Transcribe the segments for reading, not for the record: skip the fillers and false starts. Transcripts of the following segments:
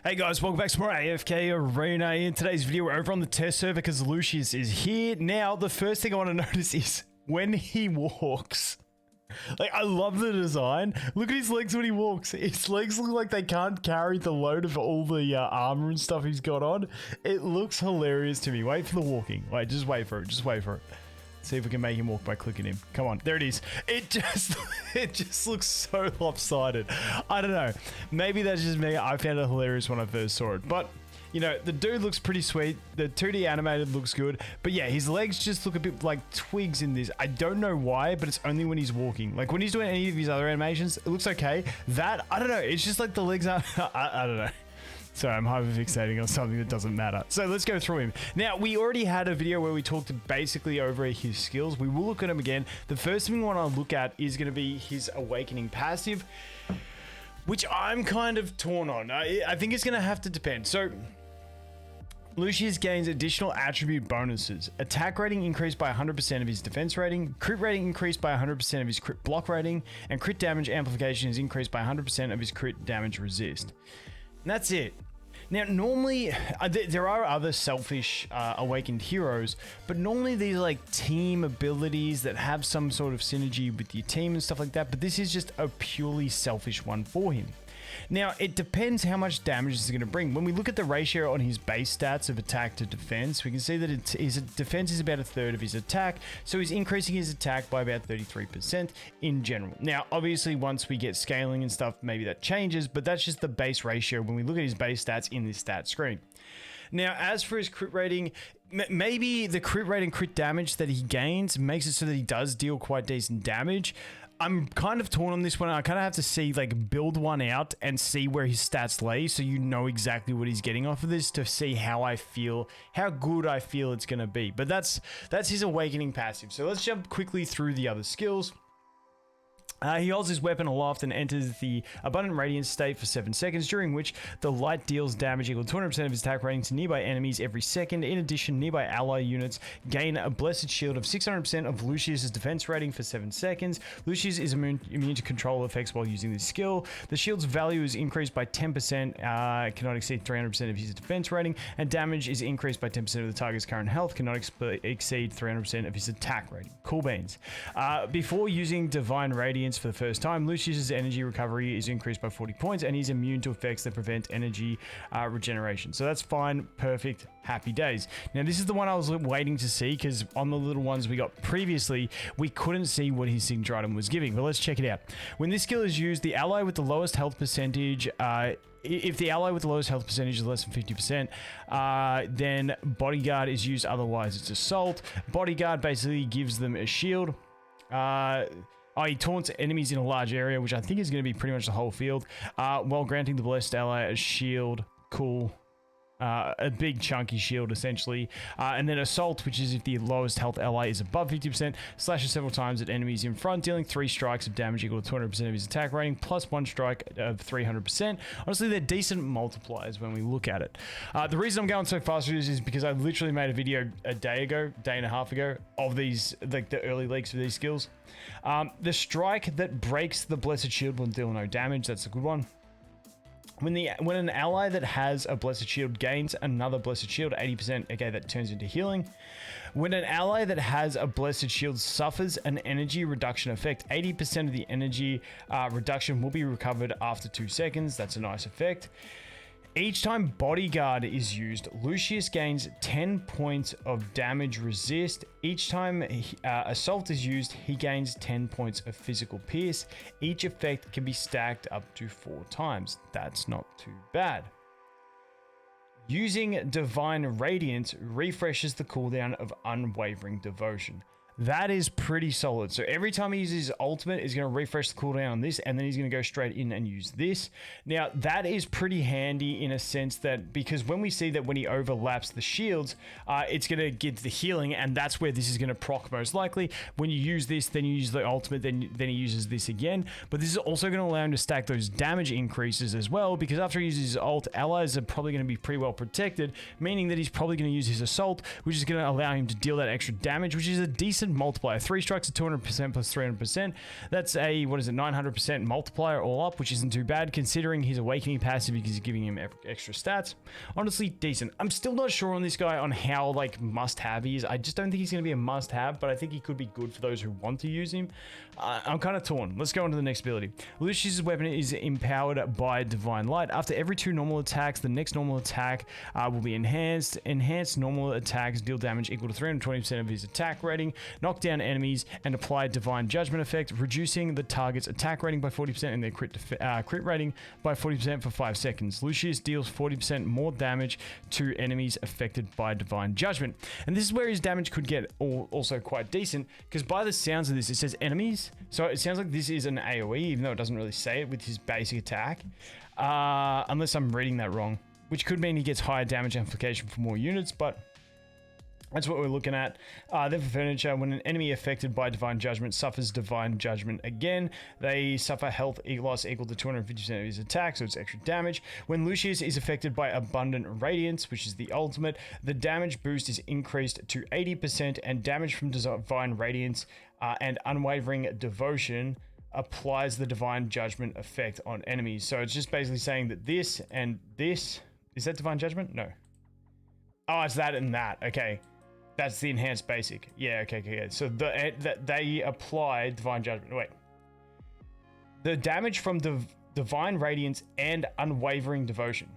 Hey guys, welcome back to more AFK Arena. In today's video, we're over on the test server because Lucius is here. Now, the first thing I want to notice is when he walks. Like, I love the design. Look at his legs when he walks. His legs look like they can't carry the load of all the armor and stuff he's got on. It looks hilarious to me. Wait for the walking. Wait, just wait for it. Just wait for it. See if we can make him walk by clicking him. Come on, there it is. It just looks so lopsided. I don't know. Maybe that's just me. I found it hilarious when I first saw it. But, you know, the dude looks pretty sweet. The 2D animated looks good. But yeah, his legs just look a bit like twigs in this. I don't know why, but it's only when he's walking. Like when he's doing any of his other animations, it looks okay. That, I don't know. It's just like the legs aren't, I don't know. So I'm hyperfixating on something that doesn't matter. So let's go through him. Now, we already had a video where we talked basically over his skills. We will look at him again. The first thing we want to look at is going to be his awakening passive, which I'm kind of torn on. I think it's going to have to depend. So Lucius gains additional attribute bonuses. Attack rating increased by 100% of his defense rating. Crit rating increased by 100% of his crit block rating. And crit damage amplification is increased by 100% of his crit damage resist. And that's it. Now, normally, there are other selfish awakened heroes, but normally these are like team abilities that have some sort of synergy with your team and stuff like that, but this is just a purely selfish one for him. Now, it depends how much damage this is going to bring. When we look at the ratio on his base stats of attack to defense, we can see that his defense is about a third of his attack, so he's increasing his attack by about 33% in general. Now, obviously, once we get scaling and stuff, maybe that changes, but that's just the base ratio when we look at his base stats in this stat screen. Now, as for his crit rating, maybe the crit rate and crit damage that he gains makes it so that he does deal quite decent damage. I'm kind of torn on this one. I kind of have to see, like, build one out and see where his stats lay so you know exactly what he's getting off of this to see how I feel, how good I feel it's going to be. But that's his awakening passive. So let's jump quickly through the other skills. He holds his weapon aloft and enters the abundant radiance state for 7 seconds, during which the light deals damage equal to 200% of his attack rating to nearby enemies every second. In addition, nearby ally units gain a blessed shield of 600% of Lucius's defense rating for 7 seconds. Lucius is immune to control effects while using this skill. The shield's value is increased by 10%, cannot exceed 300% of his defense rating, and damage is increased by 10% of the target's current health, cannot exceed 300% of his attack rating. Cool beans. Before using Divine Radiance for the first time, Lucius's energy recovery is increased by 40 points, and he's immune to effects that prevent energy regeneration. So that's fine, perfect, happy days. Now, this is the one I was waiting to see, because on the little ones we got previously, we couldn't see what his signature item was giving, but let's check it out. When this skill is used, the ally with the lowest health percentage, if the ally with the lowest health percentage is less than 50%, then Bodyguard is used, otherwise it's Assault. Bodyguard basically gives them a shield. He taunts enemies in a large area, which I think is going to be pretty much the whole field, while granting the blessed ally a shield. Cool. A big chunky shield, essentially. And then Assault, which is if the lowest health ally is above 50%, slashes several times at enemies in front, dealing 3 strikes of damage equal to 200% of his attack rating, plus 1 strike of 300%. Honestly, they're decent multipliers when we look at it. The reason I'm going so fast with this is because I literally made a video a day and a half ago, of these, like the early leaks of these skills. The strike that breaks the blessed shield will deal no damage. That's a good one. When an ally that has a blessed shield gains another blessed shield, 80%, okay, that turns into healing. When an ally that has a blessed shield suffers an energy reduction effect, 80% of the energy reduction will be recovered after 2 seconds. That's a nice effect. Each time Bodyguard is used, Lucius gains 10 points of damage resist. Each time Assault is used, he gains 10 points of physical pierce. Each effect can be stacked up to 4 times. That's not too bad. Using Divine Radiance refreshes the cooldown of Unwavering Devotion. That is pretty solid. So every time he uses his ultimate, he's going to refresh the cooldown on this, and then he's going to go straight in and use this. Now, that is pretty handy in a sense that, because when we see that when he overlaps the shields, it's going to get the healing, and that's where this is going to proc most likely. When you use this, then you use the ultimate, then he uses this again. But this is also going to allow him to stack those damage increases as well, because after he uses his ult, allies are probably going to be pretty well protected, meaning that he's probably going to use his Assault, which is going to allow him to deal that extra damage, which is a decent enhanced multiplier. 3 strikes at 200% plus 300%. That's a, what is it, 900% multiplier all up, which isn't too bad considering his awakening passive because he's giving him extra stats. Honestly, decent. I'm still not sure on this guy on how like must-have he is. I just don't think he's going to be a must-have, but I think he could be good for those who want to use him. I'm kind of torn. Let's go on to the next ability. Lucius' weapon is empowered by Divine Light. After every 2 normal attacks, the next normal attack will be enhanced. Enhanced normal attacks deal damage equal to 320% of his attack rating, knock down enemies, and apply Divine Judgment effect, reducing the target's attack rating by 40% and their crit rating by 40% for 5 seconds. Lucius deals 40% more damage to enemies affected by Divine Judgment. And this is where his damage could get also quite decent, because by the sounds of this, it says enemies. So it sounds like this is an AoE, even though it doesn't really say it with his basic attack. Unless I'm reading that wrong, which could mean he gets higher damage amplification for more units, but that's what we're looking at. Then for furniture, when an enemy affected by Divine Judgment suffers Divine Judgment again, they suffer health loss equal to 250% of his attack, so it's extra damage. When Lucius is affected by Abundant Radiance, which is the ultimate, the damage boost is increased to 80%, and damage from Divine Radiance and Unwavering Devotion applies the Divine Judgment effect on enemies. So it's just basically saying that this and this, is that Divine Judgment? No. Oh, it's that and that. Okay. That's the enhanced basic. Yeah, okay. So they apply Divine Judgment. Wait. The damage from Divine Radiance and Unwavering Devotion.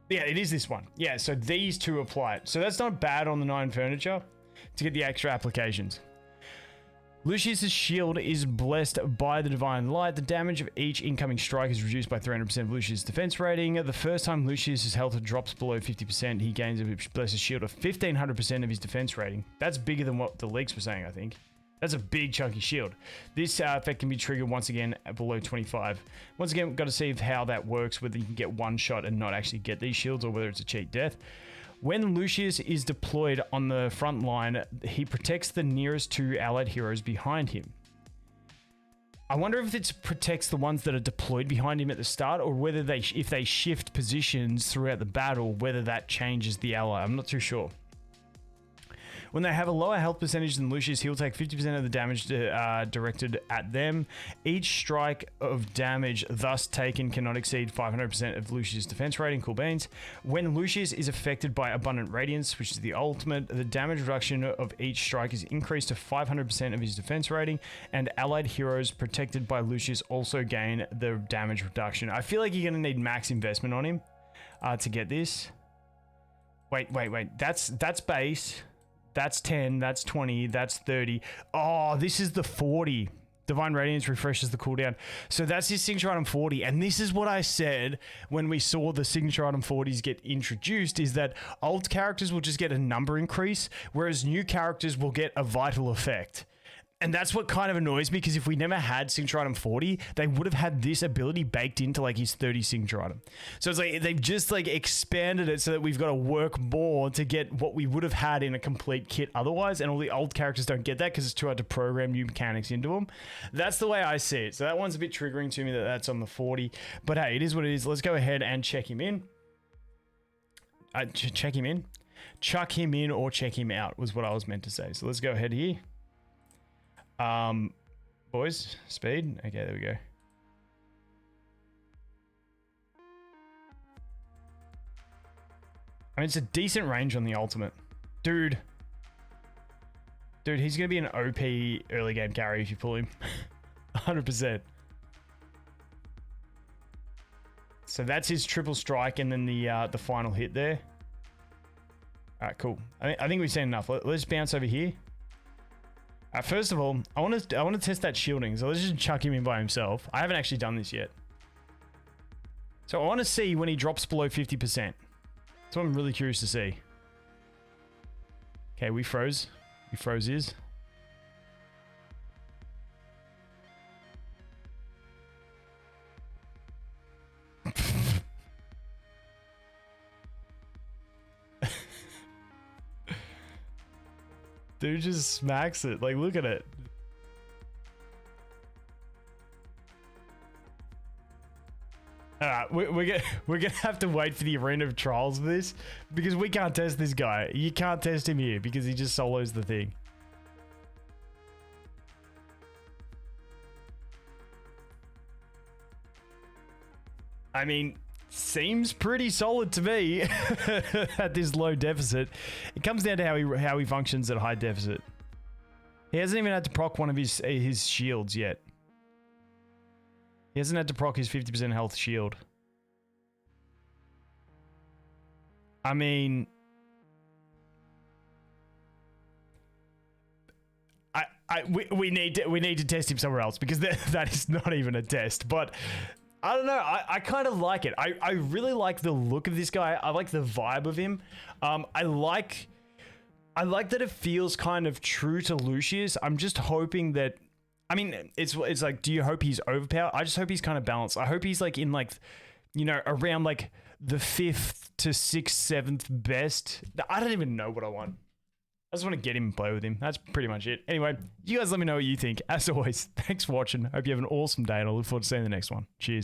Yeah, it is this one. Yeah, so these two apply it. So that's not bad on the 9 furniture to get the extra applications. Lucius' shield is blessed by the Divine Light. The damage of each incoming strike is reduced by 300% of Lucius' defense rating. The first time Lucius' health drops below 50%, he gains a blessed shield of 1500% of his defense rating. That's bigger than what the leaks were saying, I think. That's a big chunky shield. This effect can be triggered once again below 25. Once again, we've got to see how that works, whether you can get one shot and not actually get these shields, or whether it's a cheat death. When Lucius is deployed on the front line, he protects the nearest 2 allied heroes behind him. I wonder if it protects the ones that are deployed behind him at the start, or whether if they shift positions throughout the battle, whether that changes the ally. I'm not too sure. When they have a lower health percentage than Lucius, he'll take 50% of the damage directed at them. Each strike of damage thus taken cannot exceed 500% of Lucius' defense rating. Cool beans. When Lucius is affected by Abundant Radiance, which is the ultimate, the damage reduction of each strike is increased to 500% of his defense rating, and allied heroes protected by Lucius also gain the damage reduction. I feel like you're going to need max investment on him to get this. Wait. That's base. That's 10, that's 20, that's 30. Oh, this is the 40. Divine Radiance refreshes the cooldown. So that's his signature item 40. And this is what I said when we saw the signature item 40s get introduced, is that old characters will just get a number increase, whereas new characters will get a vital effect. And that's what kind of annoys me, because if we never had signature item 40, they would have had this ability baked into like his 30 signature item. So it's like they've just like expanded it so that we've got to work more to get what we would have had in a complete kit otherwise. And all the old characters don't get that because it's too hard to program new mechanics into them. That's the way I see it. So that one's a bit triggering to me that that's on the 40. But hey, it is what it is. Let's go ahead and check him in. Check him in? Chuck him in or check him out was what I was meant to say. So let's go ahead here. Boys, speed. Okay, there we go. I mean, it's a decent range on the ultimate. Dude, he's going to be an OP early game carry if you pull him. 100%. So that's his triple strike and then the final hit there. All right, cool. I think we've seen enough. Let's bounce over here. First of all, I want to test that shielding, so let's just chuck him in by himself. I haven't actually done this yet. So I want to see when he drops below 50%. That's what I'm really curious to see. Okay, we froze. We froze his. Dude just smacks it. Like, look at it. Alright, we're gonna have to wait for the arena of trials for this, because we can't test this guy. You can't test him here because he just solos the thing. I mean, seems pretty solid to me at this low deficit. It comes down to how he functions at high deficit. He hasn't even had to proc one of his shields yet. He hasn't had to proc his 50% health shield. I mean, we need to test him somewhere else, because that is not even a test. But I don't know. I kind of like it. I really like the look of this guy. I like the vibe of him. I like that it feels kind of true to Lucius. I'm just hoping that, I mean, it's like, do you hope he's overpowered? I just hope he's kind of balanced. I hope he's like in like, you know, around like the 5th to 6th, 7th best. I don't even know what I want. I just want to get him and play with him. That's pretty much it. Anyway, you guys let me know what you think. As always, thanks for watching. Hope you have an awesome day, and I look forward to seeing the next one. Cheers.